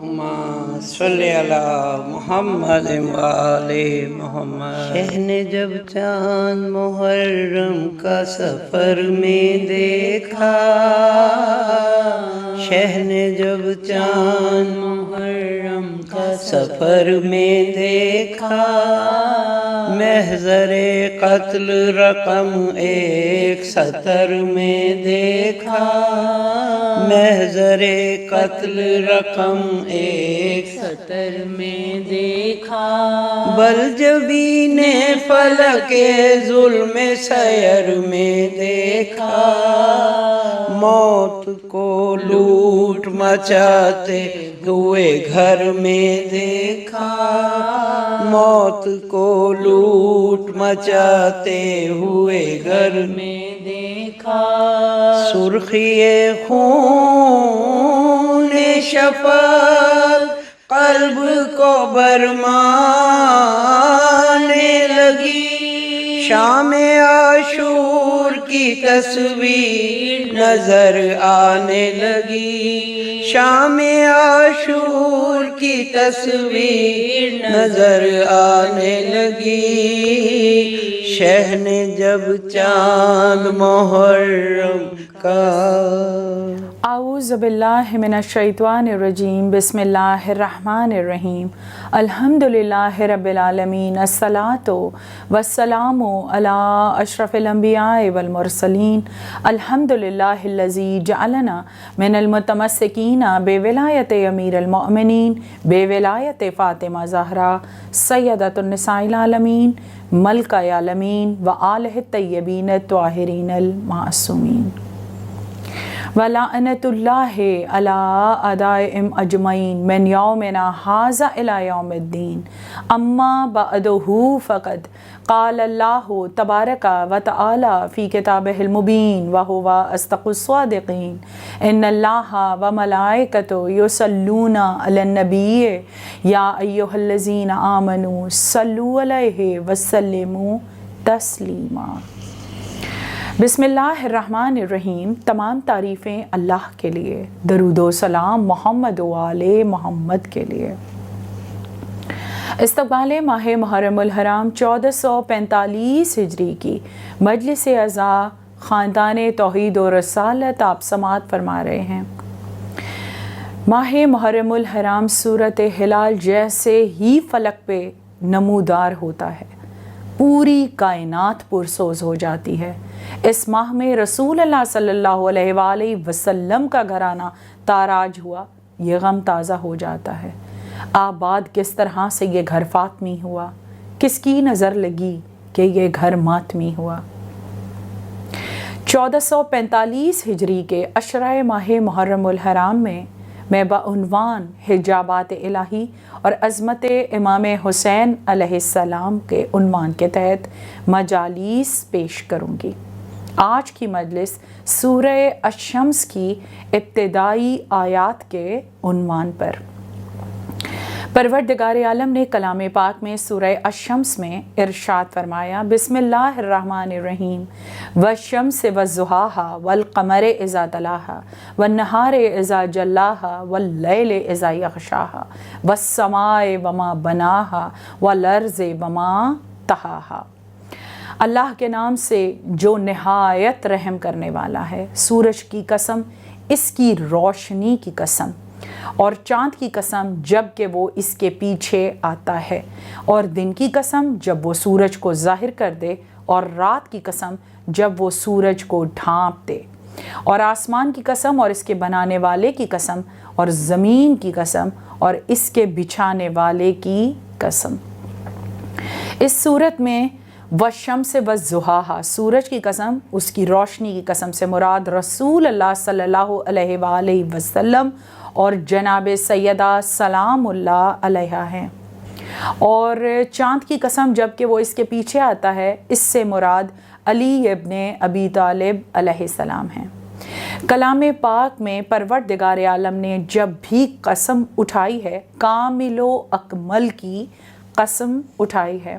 اللہم صلی علی محمد وآلِ محمد۔ شہ نے جب چاند محرم کا سفر میں دیکھا، شہ نے جب چاند محرم کا سفر میں دیکھا، محضر قتل رقم 170 میں دیکھا، محضر قتل رقم 170 میں دیکھا، بلجبین فلک ظلم سیر میں دیکھا، موت کو لوٹ مچاتے ہوئے گھر میں دیکھا، موت کو لوٹ مچاتے ہوئے گھر میں دیکھا، سرخی خون شفق قلب کو برمانے لگی، شام عاشور کی تصویر نظر آنے لگی، شام عاشور کی تصویر نظر آنے لگی، شہ نے جب چاند محرم کا۔ اعوذ باللہ من الشیطان الرجیم، بسم اللہ الرحمن الرحیم، الحمدللہ رب العالمین، الصلاۃ والسلام علی اشرف الانبیاء والمرسلین، الحمدللہ الذی جعلنا من المتمسکین بولایت امیر المؤمنین بولایت فاطمہ زہرا سیدۃ النساء العالمین ملکہ العالمین وآلہ الطیبین الطاہرین المعصومین، وَلَعْنَةُ اللَّهِ عَلَىٰ أَعْدَائِهِمْ أَجْمَعِينَ مِنْ يَوْمِنَا هَٰذَا إِلَىٰ يَوْمِ الدِّينِ أَمَّا بَعْدُ فَقَدْ قَالَ اللَّهُ تَبَارَكَ وَتَعَالَىٰ فِي كِتَابِهِ الْمُبِينِ وَهُوَ أَصْدَقُ الصَّادِقِينَ إِنَّ اللَّهَ وَمَلَائِكَتَهُ يُصَلُّونَ عَلَى النَّبِيِّ يَا أَيُّهَا الَّذِينَ آمَنُوا صَلُّوا عَلَيْهِ وَسَلِّمُوا تَسْلِيمًا۔ بسم اللہ الرحمن الرحیم، تمام تعریفیں اللہ کے لیے، درود و سلام محمد و آل محمد کے لیے۔ استقبال ماہ محرم الحرام 1445 ہجری کی مجلس اعزاء خاندان توحید و رسالت آپ سماعت فرما رہے ہیں۔ ماہ محرم الحرام صورت ہلال جیسے ہی فلک پہ نمودار ہوتا ہے، پوری کائنات پرسوز ہو جاتی ہے۔ اس ماہ میں رسول اللہ صلی اللہ علیہ وآلہ وسلم کا گھرانہ تاراج ہوا، یہ غم تازہ ہو جاتا ہے۔ آباد کس طرح سے یہ گھر فاطمی ہوا، کس کی نظر لگی کہ یہ گھر ماتمی ہوا۔ 1445 ہجری کے عشرۂ ماہ محرم الحرام میں بعنوان حجابات الہی اور عظمت امام حسین علیہ السلام کے عنوان کے تحت مجالس پیش کروں گی۔ آج کی مجلس سورہ الشمس کی ابتدائی آیات کے عنوان پر۔ پروردگار عالم نے کلام پاک میں سورہ الشمس میں ارشاد فرمایا، بسم اللہ الرحمن الرحیم، والشمس والضحاہا والقمر اذا تلاہا والنہار اذا جلاہا واللیل اذا یغشاہا والسماء وما بناہا والارض وما طحاہا۔ اللہ کے نام سے جو نہایت رحم کرنے والا ہے، سورج کی قسم، اس کی روشنی کی قسم، اور چاند کی قسم جب کہ وہ اس کے پیچھے آتا ہے، اور دن کی قسم جب وہ سورج کو ظاہر کر دے، اور رات کی قسم جب وہ سورج کو ڈھانپ دے، اور آسمان کی قسم اور اس کے بنانے والے کی قسم، اور زمین کی قسم اور اس کے بچھانے والے کی قسم۔ اس صورت میں والشمس والضحاہا، سورج کی قسم، اس کی روشنی کی قسم سے مراد رسول اللہ صلی اللہ علیہ وآلہ وسلم اور جناب سیدہ سلام اللہ علیہا ہیں، اور چاند کی قسم جب کہ وہ اس کے پیچھے آتا ہے، اس سے مراد علی ابن ابی طالب علیہ السلام ہیں۔ کلام پاک میں پروردگار عالم نے جب بھی قسم اٹھائی ہے، کامل و اکمل کی قسم اٹھائی ہے،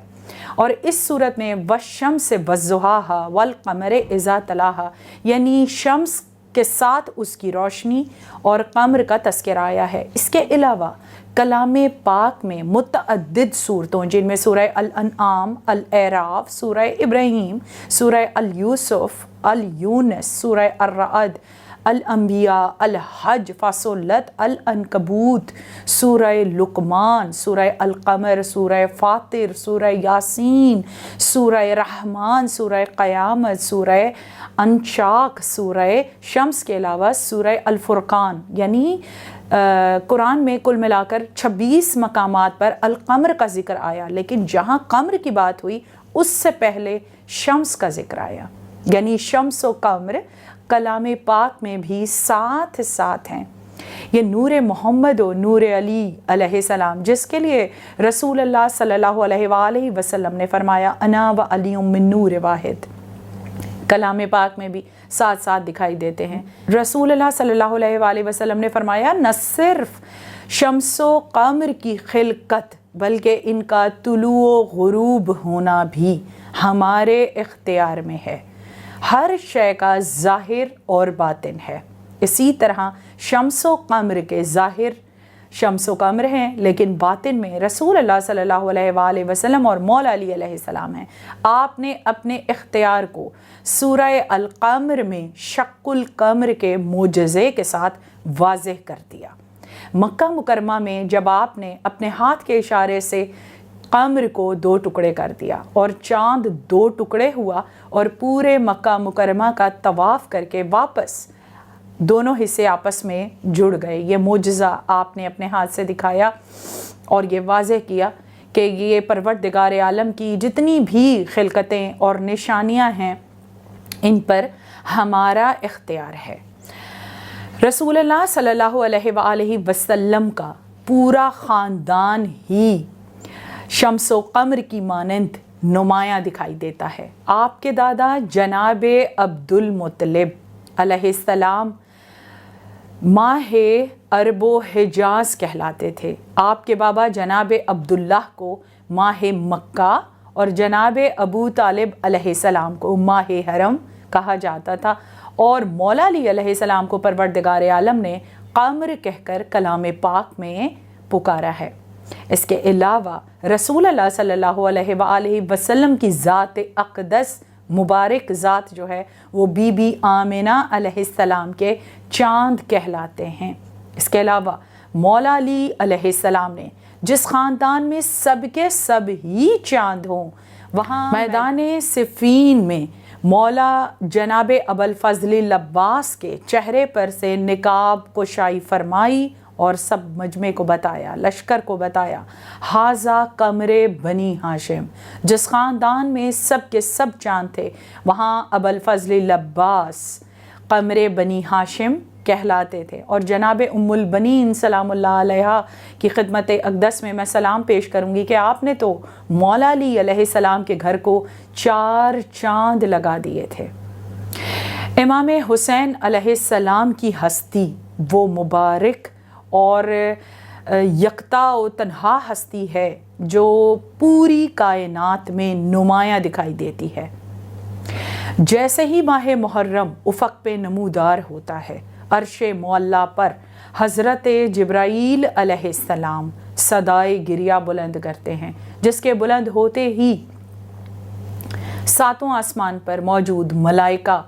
اور اس صورت میں والشمس والضحاہا والقمر اذا تلاہا، یعنی شمس کے ساتھ اس کی روشنی اور قمر کا تذکرہ آیا ہے۔ اس کے علاوہ کلام پاک میں متعدد صورتوں جن میں سورہ الانعام، الاعراف، سورہ ابراہیم، سورہ الیوسف، الیونس، سورہ الرعد، الانبیاء، الحج، فصلت، العنکبوت، سورہ لقمان، سورہ القمر، سورہ فاطر، سورہ یاسین، سورہ رحمان، سورہ قیامت، سورہ انشاق، سورہ شمس کے علاوہ سورہ الفرقان، یعنی قرآن میں کل ملا کر 26 مقامات پر القمر کا ذکر آیا، لیکن جہاں قمر کی بات ہوئی اس سے پہلے شمس کا ذکر آیا، یعنی شمس و قمر کلام پاک میں بھی ساتھ ساتھ ہیں۔ یہ نور محمد و نور علی علیہ السلام، جس کے لیے رسول اللہ صلی اللہ علیہ وآلہ وسلم نے فرمایا انا و علی من نور واحد، کلام پاک میں بھی ساتھ ساتھ دکھائی دیتے ہیں۔ رسول اللہ صلی اللہ علیہ وآلہ وسلم نے فرمایا نہ صرف شمس و قمر کی خلقت بلکہ ان کا طلوع و غروب ہونا بھی ہمارے اختیار میں ہے، ہر شے کا ظاہر اور باطن ہے۔ اسی طرح شمس و قمر کے ظاہر شمس و قمر ہیں، لیکن باطن میں رسول اللہ صلی اللہ علیہ وآلہ وسلم اور مولا علی علیہ السلام ہیں۔ آپ نے اپنے اختیار کو سورہ القمر میں شق القمر کے معجزے کے ساتھ واضح کر دیا۔ مکہ مکرمہ میں جب آپ نے اپنے ہاتھ کے اشارے سے قمر کو 2 ٹکڑے کر دیا اور چاند 2 ٹکڑے ہوا اور پورے مکہ مکرمہ کا طواف کر کے واپس دونوں حصے آپس میں جڑ گئے، یہ معجزہ آپ نے اپنے ہاتھ سے دکھایا اور یہ واضح کیا کہ یہ پروردگار عالم کی جتنی بھی خلقتیں اور نشانیاں ہیں ان پر ہمارا اختیار ہے۔ رسول اللہ صلی اللہ علیہ وآلہ وسلم کا پورا خاندان ہی شمس و قمر کی مانند نمایاں دکھائی دیتا ہے۔ آپ کے دادا جناب عبد المطلب علیہ السلام ماہ عرب و حجاز کہلاتے تھے۔ آپ کے بابا جناب عبداللہ کو ماہ مکہ اور جناب ابو طالب علیہ السلام کو ماہ حرم کہا جاتا تھا، اور مولا علی علیہ السلام کو پروردگار عالم نے قمر کہہ کر کلام پاک میں پکارا ہے۔ اس کے علاوہ رسول اللہ صلی اللہ علیہ وآلہ وسلم کی ذات اقدس مبارک ذات جو ہے وہ بی بی آمنہ علیہ السلام کے چاند کہلاتے ہیں۔ اس کے علاوہ مولا علی علیہ السلام نے جس خاندان میں سب کے سب ہی چاند ہوں، وہاں میدان صفین میں مولا جناب ابوالفضل العباس کے چہرے پر سے نقاب کشائی فرمائی اور سب مجمع کو بتایا، لشکر کو بتایا حاذا قمر بنی ہاشم، جس خاندان میں سب کے سب چاند تھے وہاں ابوالفضل العباس قمر بنی ہاشم کہلاتے تھے۔ اور جناب ام البنین سلام اللہ علیہ کی خدمت اقدس میں سلام پیش کروں گی کہ آپ نے تو مولا علی علیہ السلام کے گھر کو 4 چاند لگا دیے تھے۔ امام حسین علیہ السلام کی ہستی وہ مبارک اور یکتا و تنہا ہستی ہے جو پوری کائنات میں نمایاں دکھائی دیتی ہے۔ جیسے ہی ماہ محرم افق پہ نمودار ہوتا ہے، عرش معلیٰ پر حضرت جبرائیل علیہ السلام صدائے گریہ بلند کرتے ہیں، جس کے بلند ہوتے ہی 7 آسمان پر موجود ملائکہ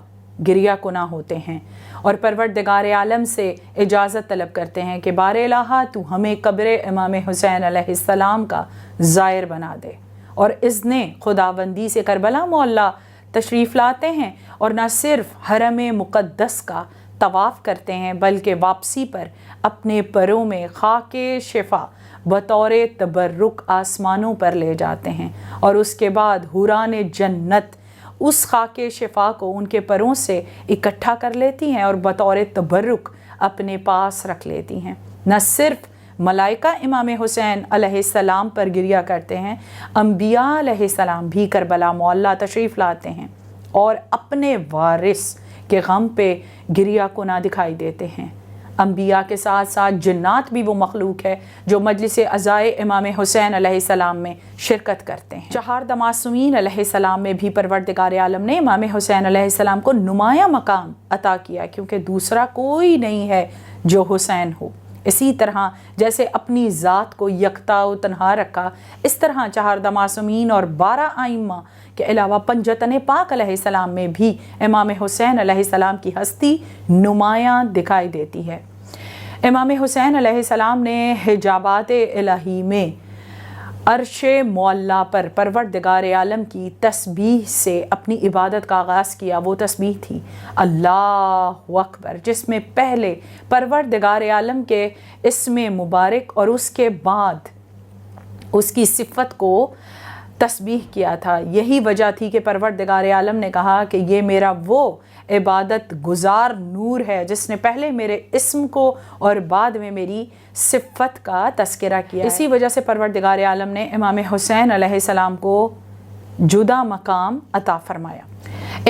گریہ کناں ہوتے ہیں اور پروردگار عالم سے اجازت طلب کرتے ہیں کہ بار الہ تو ہمیں قبر امام حسین علیہ السلام کا زائر بنا دے، اور اذن خداوندی سے کربلا معلیٰ تشریف لاتے ہیں اور نہ صرف حرم مقدس کا طواف کرتے ہیں بلکہ واپسی پر اپنے پروں میں خاک شفا بطور تبرک آسمانوں پر لے جاتے ہیں، اور اس کے بعد حوران جنت اس خاک شفا کو ان کے پروں سے اکٹھا کر لیتی ہیں اور بطور تبرک اپنے پاس رکھ لیتی ہیں۔ نہ صرف ملائکہ امام حسین علیہ السلام پر گریہ کرتے ہیں، انبیاء علیہ السلام بھی کربلا معلیٰ تشریف لاتے ہیں اور اپنے وارث کے غم پہ گریہ کناں دکھائی دیتے ہیں۔ انبیاء کے ساتھ ساتھ جنات بھی وہ مخلوق ہے جو مجلس عزائے امام حسین علیہ السلام میں شرکت کرتے ہیں۔ چہاردہ معصومین علیہ السلام میں بھی پروردگار عالم نے امام حسین علیہ السلام کو نمایاں مقام عطا کیا، کیونکہ دوسرا کوئی نہیں ہے جو حسین ہو۔ اسی طرح جیسے اپنی ذات کو یکتا و تنہا رکھا، اس طرح چہاردہ معصومین اور 12 ائمہ کے علاوہ پنجتن پاک علیہ السلام میں بھی امام حسین علیہ السلام کی ہستی نمایاں دکھائی دیتی ہے۔ امام حسین علیہ السلام نے حجابات الہی میں عرش معلیٰ پر پروردگار عالم کی تسبیح سے اپنی عبادت کا آغاز کیا۔ وہ تسبیح تھی اللہ اکبر، جس میں پہلے پروردگار عالم کے اسم مبارک اور اس کے بعد اس کی صفت کو تسبیح کیا تھا۔ یہی وجہ تھی کہ پروردگار عالم نے کہا کہ یہ میرا وہ عبادت گزار نور ہے جس نے پہلے میرے اسم کو اور بعد میں میری صفت کا تذکرہ کیا۔ اسی وجہ سے پروردگار عالم نے امام حسین علیہ السلام کو جدا مقام عطا فرمایا۔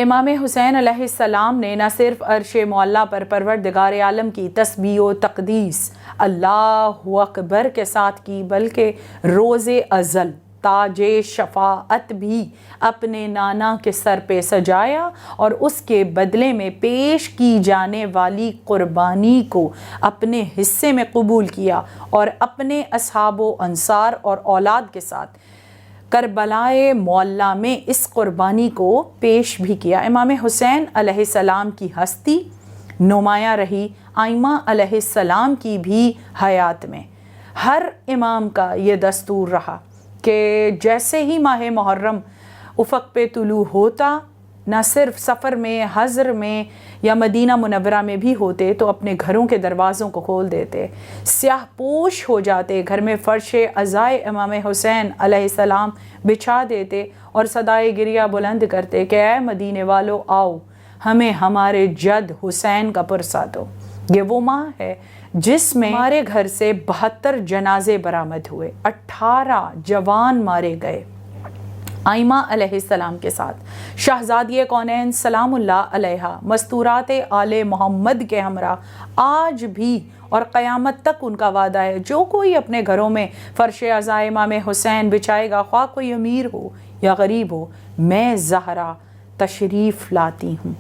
امام حسین علیہ السلام نے نہ صرف عرش معلیٰ پر پروردگار عالم کی تسبیح و تقدیس اللہ اکبر کے ساتھ کی، بلکہ روز ازل تاج شفاعت بھی اپنے نانا کے سر پہ سجایا اور اس کے بدلے میں پیش کی جانے والی قربانی کو اپنے حصے میں قبول کیا اور اپنے اصحاب و انصار اور اولاد کے ساتھ کربلائے معلیٰ میں اس قربانی کو پیش بھی کیا۔ امام حسین علیہ السلام کی ہستی نمایاں رہی ائمہ علیہ السلام کی بھی حیات میں۔ ہر امام کا یہ دستور رہا کہ جیسے ہی ماہ محرم افق پہ طلوع ہوتا، نہ صرف سفر میں، حضر میں یا مدینہ منورہ میں بھی ہوتے تو اپنے گھروں کے دروازوں کو کھول دیتے، سیاہ پوش ہو جاتے، گھر میں فرش عزائے امام حسین علیہ السلام بچھا دیتے اور صدائے گریہ بلند کرتے کہ اے مدینے والو آؤ، ہمیں ہمارے جد حسین کا پرسہ دو۔ یہ وہ ماہ ہے جس میں ہمارے گھر سے 72 جنازے برآمد ہوئے، 18 جوان مارے گئے ائمہ علیہ السلام کے ساتھ۔ شہزادی کونین سلام اللہ علیہا مستورات آل محمد کے ہمراہ آج بھی اور قیامت تک ان کا وعدہ ہے، جو کوئی اپنے گھروں میں فرش عزائے امام حسین بچھائے گا، خواہ کوئی امیر ہو یا غریب ہو، میں زہرا تشریف لاتی ہوں۔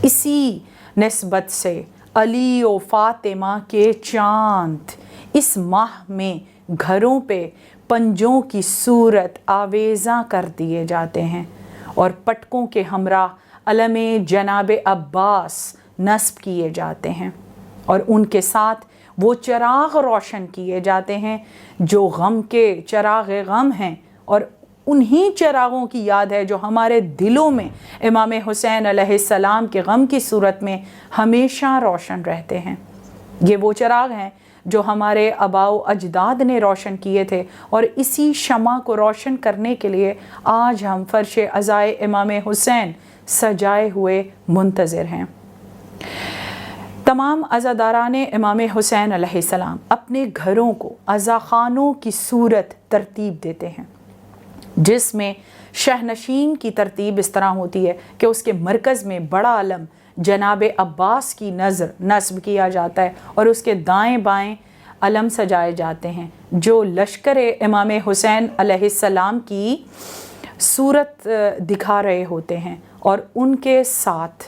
اسی نسبت سے علی و فاطمہ کے چاند اس ماہ میں گھروں پہ پنجوں کی صورت آویزاں کر دیے جاتے ہیں اور پٹکوں کے ہمراہ علم جناب عباس نصب کیے جاتے ہیں اور ان کے ساتھ وہ چراغ روشن کیے جاتے ہیں جو غم کے چراغ غم ہیں، اور انہی چراغوں کی یاد ہے جو ہمارے دلوں میں امام حسین علیہ السلام کے غم کی صورت میں ہمیشہ روشن رہتے ہیں۔ یہ وہ چراغ ہیں جو ہمارے آباء و اجداد نے روشن کیے تھے، اور اسی شمع کو روشن کرنے کے لیے آج ہم فرش عزائے امام حسین سجائے ہوئے منتظر ہیں۔ تمام عزاداران امام حسین علیہ السلام اپنے گھروں کو عزاخانوں کی صورت ترتیب دیتے ہیں، جس میں شہنشین کی ترتیب اس طرح ہوتی ہے کہ اس کے مرکز میں بڑا علم جناب عباس کی نظر نصب کیا جاتا ہے اور اس کے دائیں بائیں علم سجائے جاتے ہیں جو لشکر امام حسین علیہ السلام کی صورت دکھا رہے ہوتے ہیں، اور ان کے ساتھ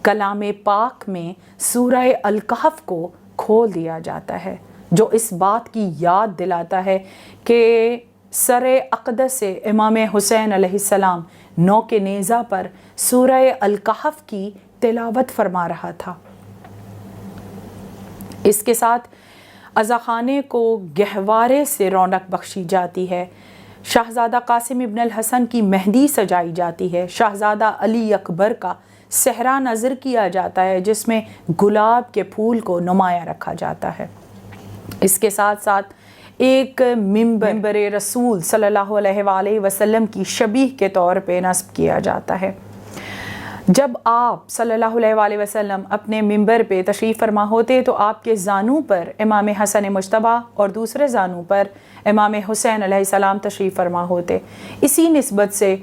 کلام پاک میں سورہ الکہف کو کھول دیا جاتا ہے، جو اس بات کی یاد دلاتا ہے کہ سر اقدس امام حسین علیہ السلام نو کے نیزہ پر سورہ الکہف کی تلاوت فرما رہا تھا۔ اس کے ساتھ عزاخانے کو گہوارے سے رونق بخشی جاتی ہے، شہزادہ قاسم ابن الحسن کی مہندی سجائی جاتی ہے، شہزادہ علی اکبر کا صحرا نظر کیا جاتا ہے جس میں گلاب کے پھول کو نمایاں رکھا جاتا ہے۔ اس کے ساتھ ساتھ ایک ممبر رسول صلی اللہ علیہ وآلہ وسلم کی شبیہ کے طور پہ نصب کیا جاتا ہے۔ جب آپ صلی اللہ علیہ وآلہ وسلم اپنے ممبر پہ تشریف فرما ہوتے تو آپ کے زانوں پر امام حسن مجتبیٰ اور دوسرے زانوں پر امام حسین علیہ السلام تشریف فرما ہوتے۔ اسی نسبت سے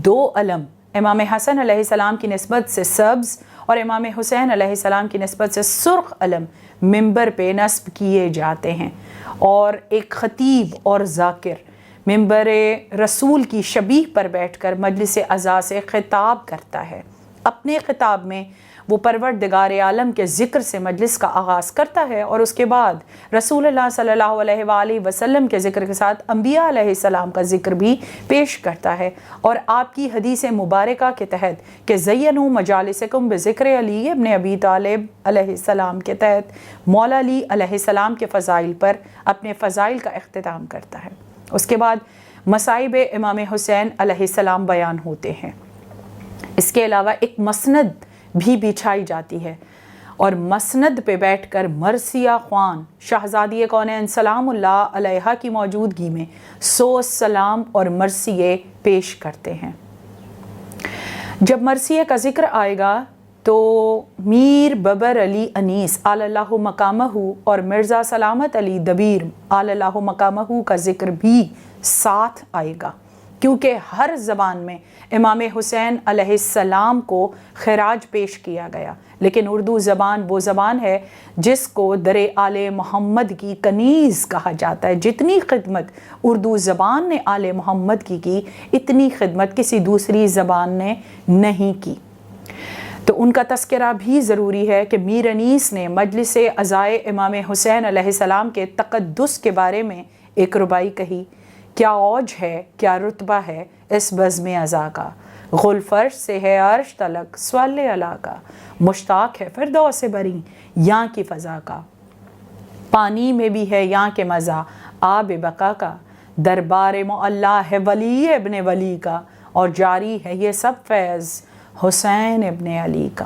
2 علم امام حسن علیہ السلام کی نسبت سے سبز اور امام حسین علیہ السلام کی نسبت سے سرخ علم ممبر پہ نصب کیے جاتے ہیں، اور ایک خطیب اور ذاکر ممبر رسول کی شبیہ پر بیٹھ کر مجلس عزا سے خطاب کرتا ہے۔ اپنے خطاب میں وہ پروردگار عالم کے ذکر سے مجلس کا آغاز کرتا ہے، اور اس کے بعد رسول اللہ صلی اللہ علیہ وآلہ وسلم کے ذکر کے ساتھ انبیاء علیہ السلام کا ذکر بھی پیش کرتا ہے، اور آپ کی حدیث مبارکہ کے تحت کہ زینوا مجالسکم بذکر علی ابن ابی طالب علیہ السلام کے تحت مولا علی علیہ السلام کے فضائل پر اپنے فضائل کا اختتام کرتا ہے۔ اس کے بعد مصائب امام حسین علیہ السلام بیان ہوتے ہیں۔ اس کے علاوہ ایک مسند بھی بچھائی جاتی ہے، اور مسند پہ بیٹھ کر مرثیہ خوان شہزادی کونین سلام اللہ علیہا کی موجودگی میں 100 سلام اور مرثیے پیش کرتے ہیں۔ جب مرثیے کا ذکر آئے گا تو میر ببر علی انیس آل اللہ مقامہ اور مرزا سلامت علی دبیر آل اللہ مقامہ کا ذکر بھی ساتھ آئے گا، کیونکہ ہر زبان میں امام حسین علیہ السلام کو خراج پیش کیا گیا، لیکن اردو زبان وہ زبان ہے جس کو در آل محمد کی کنیز کہا جاتا ہے۔ جتنی خدمت اردو زبان نے آل محمد کی اتنی خدمت کسی دوسری زبان نے نہیں کی، تو ان کا تذکرہ بھی ضروری ہے کہ میر انیس نے مجلس عزائے امام حسین علیہ السلام کے تقدس کے بارے میں ایک ربائی کہی، کیا اوج ہے، کیا رتبہ ہے اس بزم عزا کا، غل فرش سے ہے عرش تلک سوال علا کا، مشتاق ہے فردوس بری یہاں کی فضا کا، پانی میں بھی ہے یہاں کے مزہ آب بقا کا، دربار معلا ہے ولی ابن ولی کا، اور جاری ہے یہ سب فیض حسین ابن علی کا۔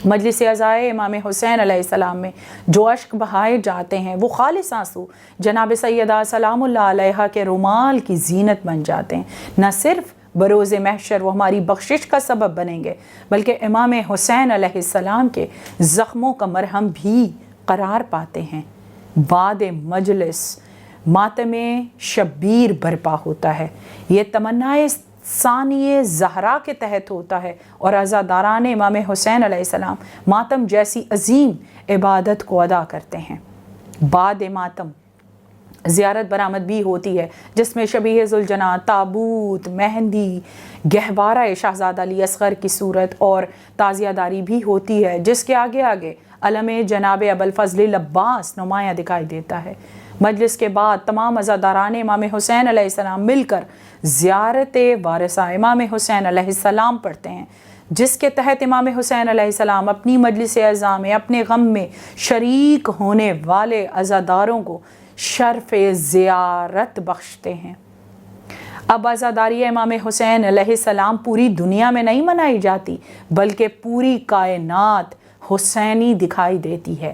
مجلس عزائے امام حسین علیہ السلام میں جو اشک بہائے جاتے ہیں وہ خالص آنسو جناب سیدہ سلام اللہ علیہا کے رومال کی زینت بن جاتے ہیں، نہ صرف بروز محشر وہ ہماری بخشش کا سبب بنیں گے، بلکہ امام حسین علیہ السلام کے زخموں کا مرہم بھی قرار پاتے ہیں۔ بعد مجلس ماتم شبیر برپا ہوتا ہے، یہ تمنائے ثانی زہرا کے تحت ہوتا ہے، اور عزاداران امام حسین علیہ السلام ماتم جیسی عظیم عبادت کو ادا کرتے ہیں۔ بعد ماتم زیارت برآمد بھی ہوتی ہے، جس میں شبیہ ذوالجناح، تابوت، مہندی، گہوارہ شہزادہ علی اصغر کی صورت اور تعزیہ داری بھی ہوتی ہے، جس کے آگے آگے علم جناب ابوالفضل العباس نمایاں دکھائی دیتا ہے۔ مجلس کے بعد تمام عزاداران امام حسین علیہ السلام مل کر زیارت وارثہ امام حسین علیہ السلام پڑھتے ہیں، جس کے تحت امام حسین علیہ السلام اپنی مجلس عزا میں اپنے غم میں شریک ہونے والے عزاداروں کو شرف زیارت بخشتے ہیں۔ اب عزاداری امام حسین علیہ السلام پوری دنیا میں نہیں منائی جاتی، بلکہ پوری کائنات حسینی دکھائی دیتی ہے۔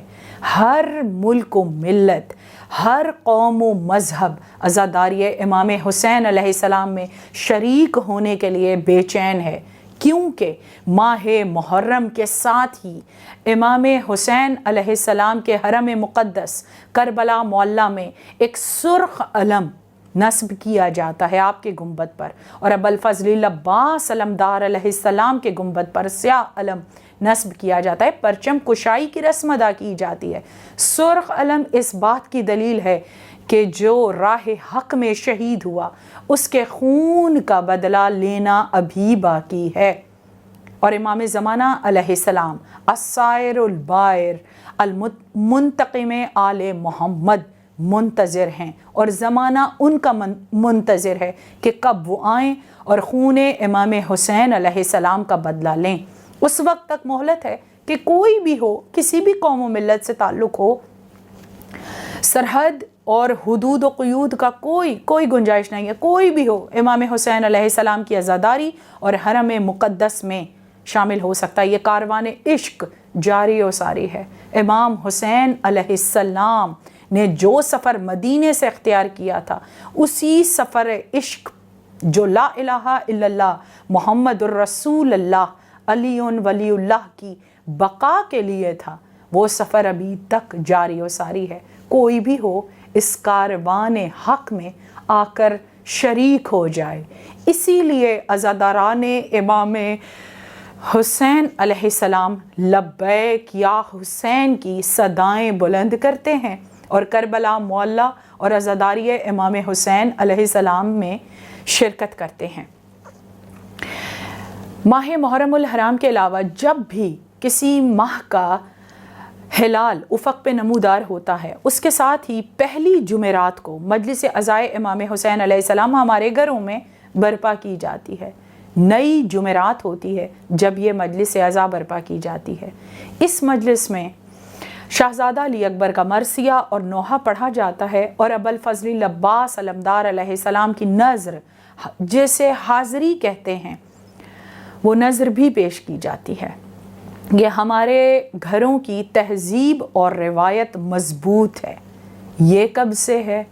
ہر ملک و ملت، ہر قوم و مذہب عزاداری امام حسین علیہ السلام میں شریک ہونے کے لیے بے چین ہے، کیونکہ ماہ محرم کے ساتھ ہی امام حسین علیہ السلام کے حرم مقدس کربلا معلیٰ میں ایک سرخ علم نصب کیا جاتا ہے آپ کے گنبد پر، اور ابوالفضل العباس علمدار علیہ السلام کے گنبد پر سیاہ علم نصب کیا جاتا ہے، پرچم کشائی کی رسم ادا کی جاتی ہے۔ سرخ علم اس بات کی دلیل ہے کہ جو راہ حق میں شہید ہوا اس کے خون کا بدلہ لینا ابھی باقی ہے، اور امام زمانہ علیہ السلام السائر البائر المنتقم آل محمد منتظر ہیں، اور زمانہ ان کا منتظر ہے کہ کب وہ آئیں اور خون امام حسین علیہ السلام کا بدلہ لیں۔ اس وقت تک مہلت ہے کہ کوئی بھی ہو، کسی بھی قوم و ملت سے تعلق ہو، سرحد اور حدود و قیود کا کوئی گنجائش نہیں ہے، کوئی بھی ہو امام حسین علیہ السلام کی عزاداری اور حرم مقدس میں شامل ہو سکتا ہے۔ یہ کاروان عشق جاری و ساری ہے۔ امام حسین علیہ السلام نے جو سفر مدینے سے اختیار کیا تھا، اسی سفر عشق جو لا الہ الا اللہ محمد الرسول اللہ علی ولی اللہ کی بقا کے لیے تھا، وہ سفر ابھی تک جاری و ساری ہے۔ کوئی بھی ہو اس کاروان حق میں آ کر شریک ہو جائے۔ اسی لیے عزاداران امام حسین علیہ السلام لبیک یا حسین کی صدائیں بلند کرتے ہیں اور کربلا معلیٰ اور عزاداری امام حسین علیہ السلام میں شرکت کرتے ہیں۔ ماہ محرم الحرام کے علاوہ جب بھی کسی ماہ کا ہلال افق پہ نمودار ہوتا ہے، اس کے ساتھ ہی پہلی جمعرات کو مجلس عزائے امام حسین علیہ السلام ہمارے گھروں میں برپا کی جاتی ہے۔ نئی جمعرات ہوتی ہے جب یہ مجلس عزا برپا کی جاتی ہے۔ اس مجلس میں شہزادہ علی اکبر کا مرثیہ اور نوحہ پڑھا جاتا ہے اور ابوالفضل عباس علمدار علیہ السلام کی نظر، جسے حاضری کہتے ہیں، وہ نظر بھی پیش کی جاتی ہے۔ یہ ہمارے گھروں کی تہذیب اور روایت مضبوط ہے۔ یہ کب سے ہے؟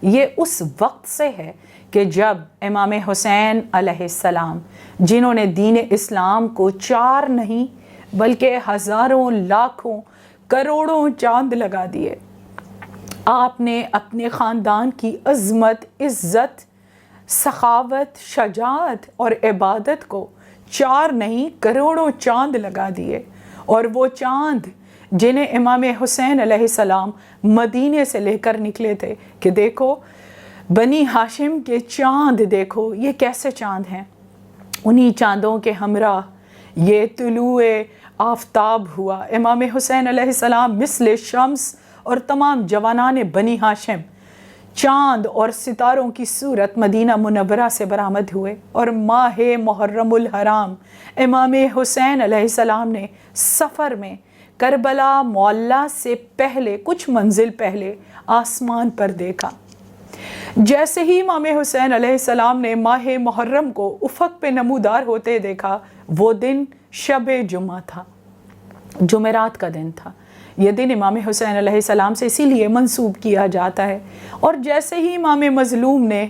یہ اس وقت سے ہے کہ جب امام حسین علیہ السلام، جنہوں نے دین اسلام کو 4 نہیں بلکہ ہزاروں، لاکھوں، کروڑوں چاند لگا دیے، آپ نے اپنے خاندان کی عظمت، عزت، سخاوت، شجاعت اور عبادت کو 4 نہیں کروڑوں چاند لگا دیے، اور وہ چاند جنہیں امام حسین علیہ السلام مدینے سے لے کر نکلے تھے کہ دیکھو بنی ہاشم کے چاند، دیکھو یہ کیسے چاند ہیں، انہی چاندوں کے ہمراہ یہ طلوع آفتاب ہوا۔ امام حسین علیہ السلام مثل شمس اور تمام جوانان بنی ہاشم چاند اور ستاروں کی صورت مدینہ منورہ سے برآمد ہوئے، اور ماہ محرم الحرام امام حسین علیہ السلام نے سفر میں کربلا معلیٰ سے پہلے، کچھ منزل پہلے آسمان پر دیکھا۔ جیسے ہی امام حسین علیہ السلام نے ماہ محرم کو افق پہ نمودار ہوتے دیکھا، وہ دن شب جمعہ تھا، جمعرات کا دن تھا۔ یہ دن امام حسین علیہ السلام سے اسی لیے منسوب کیا جاتا ہے۔ اور جیسے ہی امام مظلوم نے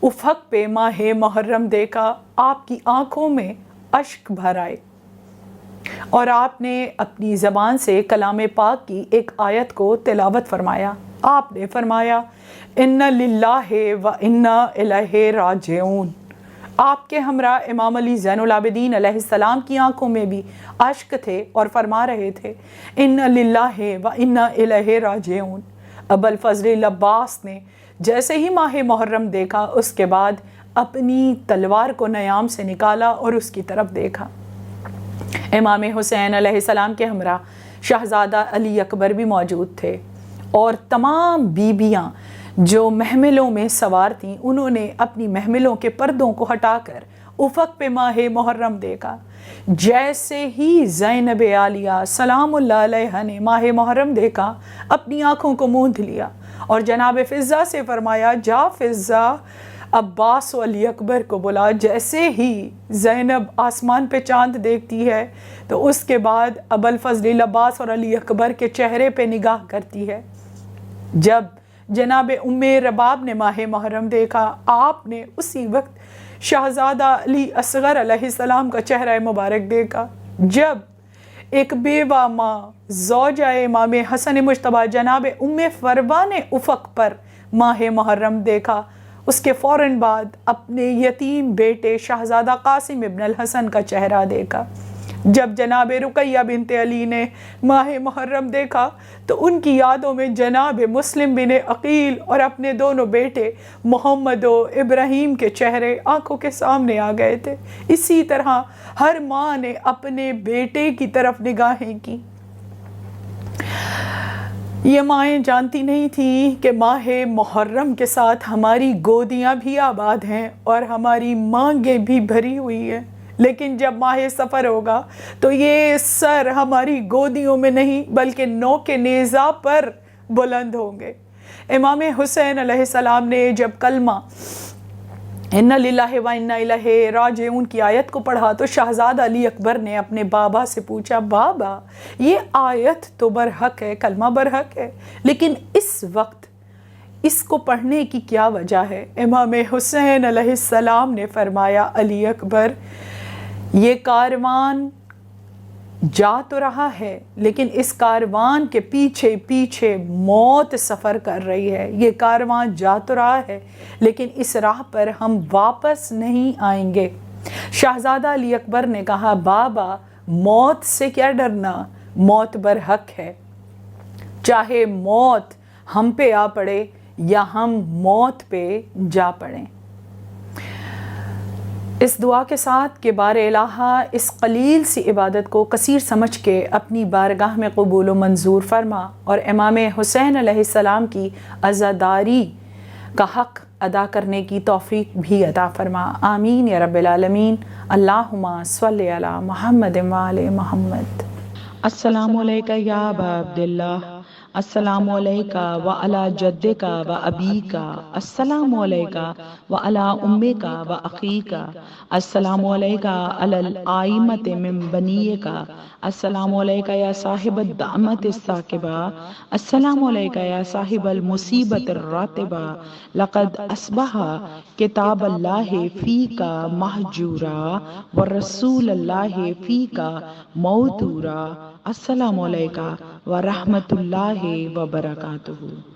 افق پہ ماہ محرم دیکھا، آپ کی آنکھوں میں اشک بھر آئے اور آپ نے اپنی زبان سے کلام پاک کی ایک آیت کو تلاوت فرمایا۔ آپ نے فرمایا اِنَّ لِلَّهِ وَإِنَّا إِلَيْهِ راجعون۔ آپ کے ہمراہ امام علی زین العابدین علیہ السلام کی آنکھوں میں بھی اشک تھے اور فرما رہے تھے اِنَّ لِلَّهِ وَإِنَّا إِلَيْهِ راجعون۔ ابوالفضل عباس نے جیسے ہی ماہ محرم دیکھا، اس کے بعد اپنی تلوار کو نیام سے نکالا اور اس کی طرف دیکھا۔ امام حسین علیہ السلام کے ہمراہ شہزادہ علی اکبر بھی موجود تھے، اور تمام بیبیاں جو محملوں میں سوار تھیں، انہوں نے اپنی محملوں کے پردوں کو ہٹا کر افق پہ ماہ محرم دیکھا۔ جیسے ہی زینب عالیہ سلام اللہ علیہا نے ماہ محرم دیکھا، اپنی آنکھوں کو موندھ لیا اور جناب فضہ سے فرمایا جا فضہ عباس و علی اکبر کو بلا۔ جیسے ہی زینب آسمان پہ چاند دیکھتی ہے تو اس کے بعد ابوالفضل عباس اور علی اکبر کے چہرے پہ نگاہ کرتی ہے۔ جب جناب ام رباب نے ماہ محرم دیکھا، آپ نے اسی وقت شہزادہ علی اصغر علیہ السلام کا چہرہ مبارک دیکھا۔ جب ایک بیوہ ماں زوجہ امام حسن مجتبیٰ جناب ام فروہ نے افق پر ماہ محرم دیکھا، اس کے فوراً بعد اپنے یتیم بیٹے شہزادہ قاسم ابن الحسن کا چہرہ دیکھا۔ جب جناب رقیہ بنت علی نے ماہ محرم دیکھا تو ان کی یادوں میں جناب مسلم بن عقیل اور اپنے دونوں بیٹے محمد و ابراہیم کے چہرے آنکھوں کے سامنے آ گئے تھے۔ اسی طرح ہر ماں نے اپنے بیٹے کی طرف نگاہیں کی۔ یہ مائیں جانتی نہیں تھیں کہ ماہ محرم کے ساتھ ہماری گودیاں بھی آباد ہیں اور ہماری مانگیں بھی بھری ہوئی ہیں، لیکن جب ماہ سفر ہوگا تو یہ سر ہماری گودیوں میں نہیں بلکہ نوک نیزہ پر بلند ہوں گے۔ امام حسین علیہ السلام نے جب کلمہ اِنَّ لِلَّهِ وَإِنَّا إِلَيْهِ راجعون کی آیت کو پڑھا تو شہزادہ علی اکبر نے اپنے بابا سے پوچھا، بابا یہ آیت تو برحق ہے، کلمہ برحق ہے، لیکن اس وقت اس کو پڑھنے کی کیا وجہ ہے؟ امام حسین علیہ السلام نے فرمایا، علی اکبر یہ کاروان جا تو رہا ہے لیکن اس کاروان کے پیچھے پیچھے موت سفر کر رہی ہے. یہ کاروان جا تو رہا ہے لیکن اس راہ پر ہم واپس نہیں آئیں گے. شہزادہ علی اکبر نے کہا بابا موت سے کیا ڈرنا، موت برحق ہے، چاہے موت ہم پہ آ پڑے یا ہم موت پہ جا پڑیں. اس دعا کے ساتھ کہ بار الہ اس قلیل سی عبادت کو کثیر سمجھ کے اپنی بارگاہ میں قبول و منظور فرما اور امام حسین علیہ السلام کی عزاداری کا حق ادا کرنے کی توفیق بھی عطا فرما. آمین یا رب العالمین. اللہم صلی علی محمد و آل محمد. السلام علیکہ یا ابا عبداللہ، السلام علیکہ وعلی جدکہ و ابیکہ، السلام علیکہ وعلی امیکہ و اخیکہ، السلام علیکہ علی الائمۃ من بنیکہ، السلام علیکہ یا صاحب الدعمت الثاقبہ، السلام علیکہ یا صاحب المصیبت الراتبہ. لقد اصبح کتاب اللہ فیکہ محجورا ورسول اللہ فیکہ موتورا. السلام علیکہ ورحمۃ اللہ وبرکاتہ.